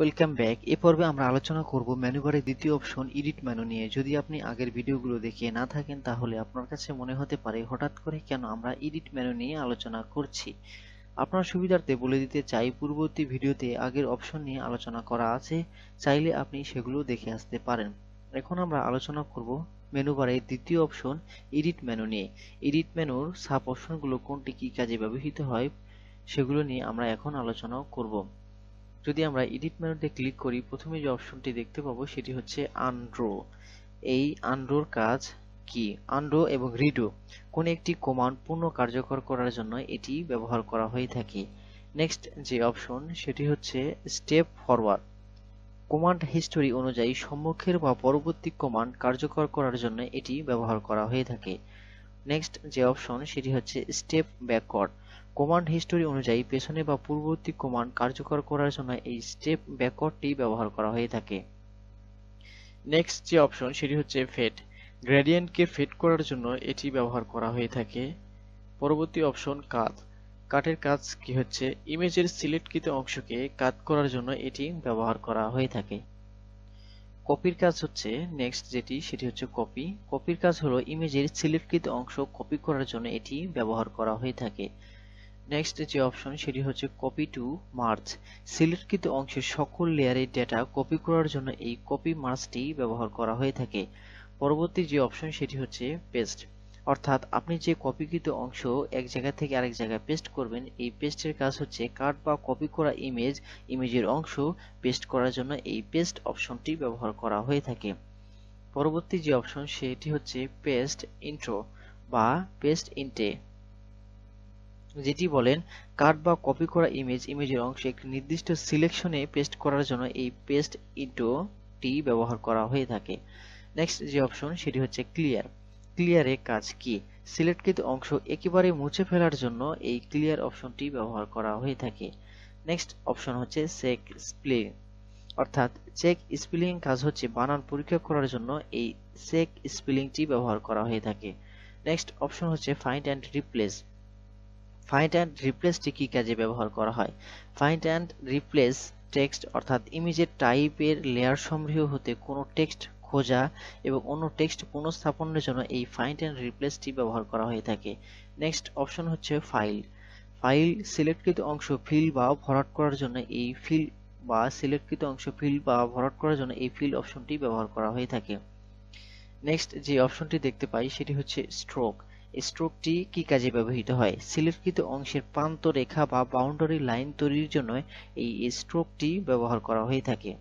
Welcome back. এ পর্বে আমরা আলোচনা করব মেনু বারের দ্বিতীয় অপশন এডিট মেনু নিয়ে। যদি আপনি আগের ভিডিওগুলো দেখে না থাকেন তাহলে আপনার কাছে মনে হতে পারে হঠাৎ করে কেন আমরা এডিট মেনু নিয়ে আলোচনা করছি। আপনার সুবিধার্থে বলে দিতে চাই, পূর্ববর্তী ভিডিওতে আগের অপশন নিয়ে আলোচনা করা আছে, চাইলে আপনি সেগুলো দেখে আসতে পারেন। এখন আমরা আলোচনা করব মেনু বারের দ্বিতীয় অপশন এডিট মেনু নিয়ে। এডিট মেনুর সাব অপশনগুলো কোনটি কি কাজে ব্যবহৃত হয় সেগুলো নিয়ে আমরা এখন আলোচনা করব। যদি আমরা এডিট মেনুতে ক্লিক করি, প্রথমে যে অপশনটি দেখতে পাবো সেটি হচ্ছে আনড্র। এই আনড্রোর কাজ কি? আনড্রো এবং রিডো কোন একটি কমান্ড পূর্ণ কার্যকর করার জন্য এটি ব্যবহার করা হয়ে থাকে। নেক্সট যে অপশন সেটি হচ্ছে স্টেপ ফরওয়ার্ড। কমান্ড হিস্টোরি অনুযায়ী সম্মুখের বা পরবর্তী কমান্ড কার্যকর করার জন্য এটি ব্যবহার করা হয়ে থাকে। নেক্সট যে অপশন সেটি হচ্ছে স্টেপ ব্যাকওয়ার্ড। কমান্ড হিস্টোরি অনুযায়ী পেছনে বা পূর্ববর্তী কমান্ড কার্যকর করার জন্য এই স্টেপ ব্যাকওয়ার্ডটি ব্যবহার করা হয়ে থাকে। নেক্সট যে অপশন সেটি হচ্ছে ফেড। গ্রেডিয়েন্টকে ফেড করার জন্য এটি ব্যবহার করা হয়ে থাকে। পরবর্তী অপশন কাট। কাটের কাজ কি হচ্ছে? ইমেজের সিলেক্টকৃত অংশকে কাট করার জন্য এটি ব্যবহার করা হয়ে থাকে। কপির কাজ হচ্ছে নেক্সট যেটি সেটি হচ্ছে কপি। কপির কাজ হলো ইমেজের সিলেক্টকৃত অংশ কপি করার জন্য এটি ব্যবহার করা হয়ে থাকে। নেক্সট যে অপশন সেটি হচ্ছে কপি টু মার্জ। সিলেক্টকৃত অংশের সকল লেয়ারের ডেটা কপি করার জন্য এই কপি মার্জটি ব্যবহার করা হয়ে থাকে। পরবর্তী যে অপশন সেটি হচ্ছে পেস্ট। অর্থাৎ আপনি যে কপিকৃত অংশ এক জায়গা থেকে আরেক জায়গায় পেস্ট করবেন, এই পেস্টের কাজ হচ্ছে কাট বা কপি করা ইমেজের অংশ পেস্ট করার জন্য এই পেস্ট অপশনটি ব্যবহার করা হয়ে থাকে। পরবর্তী যে অপশন সেটি হচ্ছে পেস্ট ইন্ট্রো বা পেস্ট ইন্টে, যেটি বলেন কাট বা কপি করা ইমেজের অংশ একটি নির্দিষ্ট সিলেকশনে পেস্ট করার জন্য এই পেস্ট ইন্টোটি ব্যবহার করা হয়ে থাকে। নেক্সট যে অপশন সেটি হচ্ছে ক্লিয়ার। ক্লিয়ারের কাজ কি? সিলেক্টকৃত অংশ একেবারে মুছে ফেলার জন্য এই ক্লিয়ার অপশনটি ব্যবহার করা হয়ে থাকে। নেক্সট অপশন হচ্ছে চেক স্পেলিং। অর্থাৎ চেক স্পেলিং কাজ হচ্ছে বানান পরীক্ষা করার জন্য এই চেক স্পেলিংটি ব্যবহার করা হয়ে থাকে। নেক্সট অপশন হচ্ছে find and replace. Find and রিপ্লেসটি কি কাজে ব্যবহার করা হয়? ফাইন্ড অ্যান্ড রিপ্লেস টেক্সট, অর্থাৎ ইমেজের টাইপের লেয়ার সমূহ হতে কোনো টেক্সট খোঁজা এবং অন্য টেক্সট পুনঃস্থাপনের জন্য এই ফাইন্ড অ্যান্ড রিপ্লেসটি ব্যবহার করা হয়ে থাকে। নেক্সট অপশন হচ্ছে ফাইল। ফাইল সিলেক্টকৃত অংশ ফিল বা ভরাট করার জন্য এই ফিল বা সিলেক্টকৃত অংশ ফিল বা ভরাট করার জন্য এই ফিল অপশনটি ব্যবহার করা হয়ে থাকে। নেক্সট যে অপশনটি দেখতে পাই সেটি হচ্ছে স্ট্রোক। স্ট্রোকটি কি কাজে ব্যবহৃত হয়? সিলেক্টকৃত অংশের প্রান্ত রেখা বা বাউন্ডারি লাইন তৈরির জন্য এই স্ট্রোকটি ব্যবহার করা হয়ে থাকে।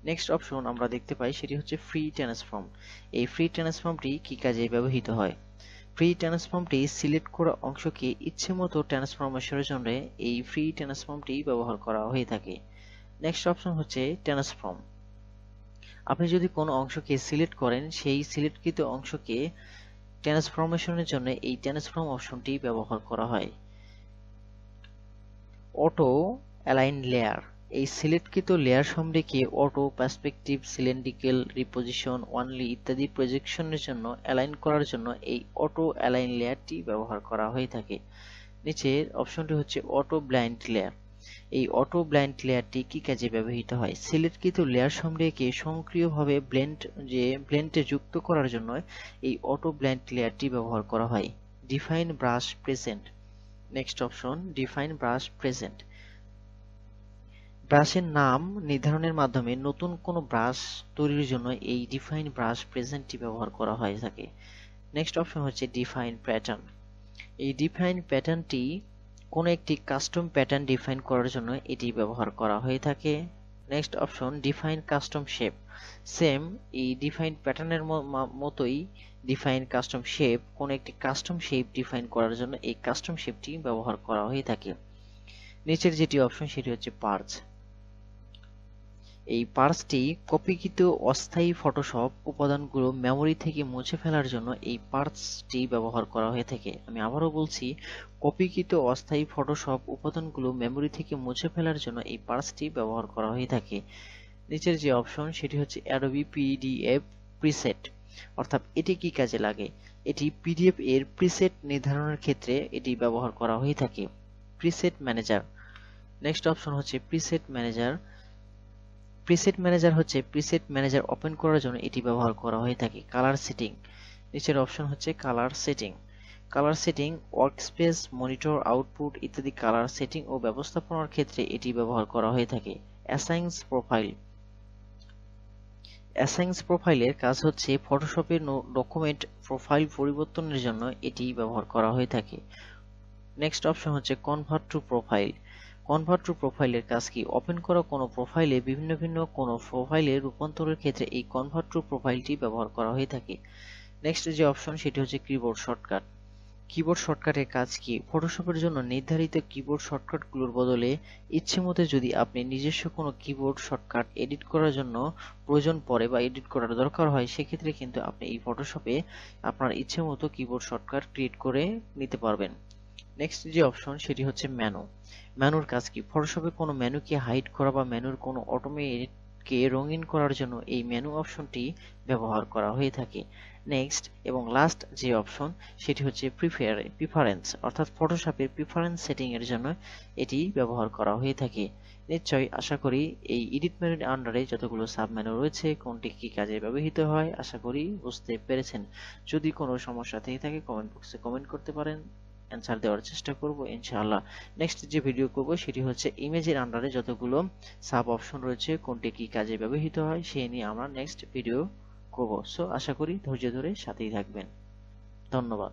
নেক্সট অপশন আমরা দেখতে পাই সেটি হচ্ছে ফ্রি ট্রান্সফর্ম। এই ফ্রি ট্রান্সফর্মটি কি কাজে ব্যবহৃত হয়? ফ্রি ট্রান্সফর্মটি সিলেক্ট করা অংশকে ইচ্ছেমতো ট্রান্সফরমেশনের জন্য এই ফ্রি ট্রান্সফর্মটি ব্যবহার করা হয়ে থাকে। নেক্সট অপশন হচ্ছে ট্রান্সফর্ম। আপনি যদি কোনো অংশকে সিলেক্ট করেন, সেই সিলেক্টকৃত অংশকে ট্রান্সফরমেশনের জন্য এই ট্রান্সফর্ম অপশনটি ব্যবহার করা হয়। Auto align layer. এই সিলেক্টকৃত লেয়ার সমূহকে auto, perspective, cylindrical, reposition, only ইত্যাদি প্রজেকশনের জন্য অ্যালাইন করার জন্য এই অটো অ্যালাইন লেয়ারটি ব্যবহার করা হয়ে থাকে। নিচের অপশনটি হচ্ছে অটো ব্লাইন্ড লেয়ার। এই অটো ব্লাইন্ড লেয়ারটি কি কাজে ব্যবহৃত হয়? সিলেক্টকৃত লেয়ার সমূহকে সক্রিয়ভাবে ব্লেন্ডে যুক্ত করার জন্য এই অটো ব্লাইন্ড লেয়ারটি ব্যবহার করা হয়। Define brush present. Next option define brush present. ব্রাশের নাম নির্ধারণের মাধ্যমে নতুন কোনো ব্রাশ তৈরির জন্য এই ডিফাইন ব্রাশ প্রেজেন্টটি ব্যবহার করা হয়ে থাকে। নেক্সট অপশন হচ্ছে ডিফাইন প্যাটার্ন। এই ডিফাইন প্যাটার্নটি কোনো একটি কাস্টম প্যাটার্ন ডিফাইন করার জন্য এটি ব্যবহার করা হয়ে থাকে। Next option define custom shape. Same এই ডিফাইন প্যাটার্নের মতোই ডিফাইন কাস্টম শেপ, কোনো একটি কাস্টম শেপ ডিফাইন করার জন্য এই কাস্টম শেপটি ব্যবহার করা হয়ে থাকে। নিচের যেটি অপশন সেটি হচ্ছে পার্জ। এই পার্জটি কপিকৃত অস্থায়ী ফটোশপ উপাদানগুলো মেমোরি থেকে মুছে ফেলার জন্য এই পার্জটি ব্যবহার করা হয়ে থাকে। আমি আবারও বলছি, কপিকৃত অস্থায়ী ফটোশপ উপাদানগুলো মেমোরি থেকে মুছে ফেলার জন্য এই পার্জটি ব্যবহার করা হয়ে থাকে। নিচের যে অপশন সেটি হচ্ছে অ্যাডোবি পিডিএফ প্রিসেট। অর্থাৎ এটি কি কাজে লাগে? এটি পিডিএফ এর প্রিসেট নির্ধারণের ক্ষেত্রে এটি ব্যবহার করা হয়ে থাকে। Preset manager. নেক্সট অপশন হচ্ছে প্রিসেট ম্যানেজার। প্রিসেট ম্যানেজার হচ্ছে প্রিসেট ম্যানেজার ওপেন করার জন্য এটি ব্যবহার করা হয়ে থাকে। কালার সেটিং, নিচের অপশন হচ্ছে colour setting. Colour setting workspace, monitor, output ইত্যাদি কালার সেটিং ও ব্যবস্থাপনার ক্ষেত্রে এটি ব্যবহার করা হয়ে থাকে। অ্যাসাইন্স প্রোফাইল, অ্যাসাইন্স প্রোফাইলের কাজ হচ্ছে ফটোশপের ডকুমেন্ট প্রোফাইল পরিবর্তনের জন্য এটি ব্যবহার করা হয়ে থাকে। নেক্সট অপশন হচ্ছে convert to profile. Convert to প্রোফাইলের কাজ কি? ওপেন করা কোনো প্রোফাইলে ভিন্ন ভিন্ন কোনো প্রোফাইলে রূপান্তরের ক্ষেত্রে এই কনভার্ট টু প্রোফাইলটি ব্যবহার করা হয়ে থাকে। নেক্সট যে অপশন সেটি হচ্ছে কিবোর্ড শর্টকাট। কিবোর্ড শর্টকাটের কাজ কি? ফটোশপের জন্য নির্ধারিত কিবোর্ড শর্টকাটগুলোর বদলে ইচ্ছেমতো যদি আপনি নিজস্ব কোনো কিবোর্ড শর্টকাট এডিট করার জন্য প্রয়োজন পড়ে বা এডিট করার দরকার হয়, সেক্ষেত্রে কিন্তু আপনি এই ফটোশপে আপনার ইচ্ছেমতো কিবোর্ড শর্টকাট ক্রিয়েট করে নিতে পারবেন। নেক্সট যে অপশন সেটি হচ্ছে মেনু। মেনুর কাজ কি? ফটোশপে কোনো মেনুকে হাইড করা বা মেনুর কোনো অটোমেটকে রঙিন করার জন্য এই মেনু অপশনটি ব্যবহার করা হয়ে থাকে। নেক্সট এবং লাস্ট যে অপশন সেটি হচ্ছে প্রিফারেন্স, অর্থাৎ ফটোশপের প্রিফারেন্স সেটিং এর জন্য এটি ব্যবহার করা হয়ে থাকে। নিশ্চয়ই আশা করি এই এডিট মেনুর আন্ডারে যতগুলো সাব মেনু রয়েছে কোনটি কি কাজে ব্যবহৃত হয় আশা করি বুঝতে পেরেছেন। যদি কোনো সমস্যা থেকে থাকে কমেন্ট বক্সে কমেন্ট করতে পারেন, অ্যান্সার দেওয়ার চেষ্টা করব ইনশাআল্লাহ। নেক্সট যে ভিডিও করব সেটি হচ্ছে ইমেজের আন্ডারে যতগুলো সাব অপশন রয়েছে কোনটি কি কাজে ব্যবহৃত হয় সেই নিয়ে আমরা নেক্সট ভিডিও করব। সো আশা করি ধৈর্য ধরে সাথেই থাকবেন। ধন্যবাদ।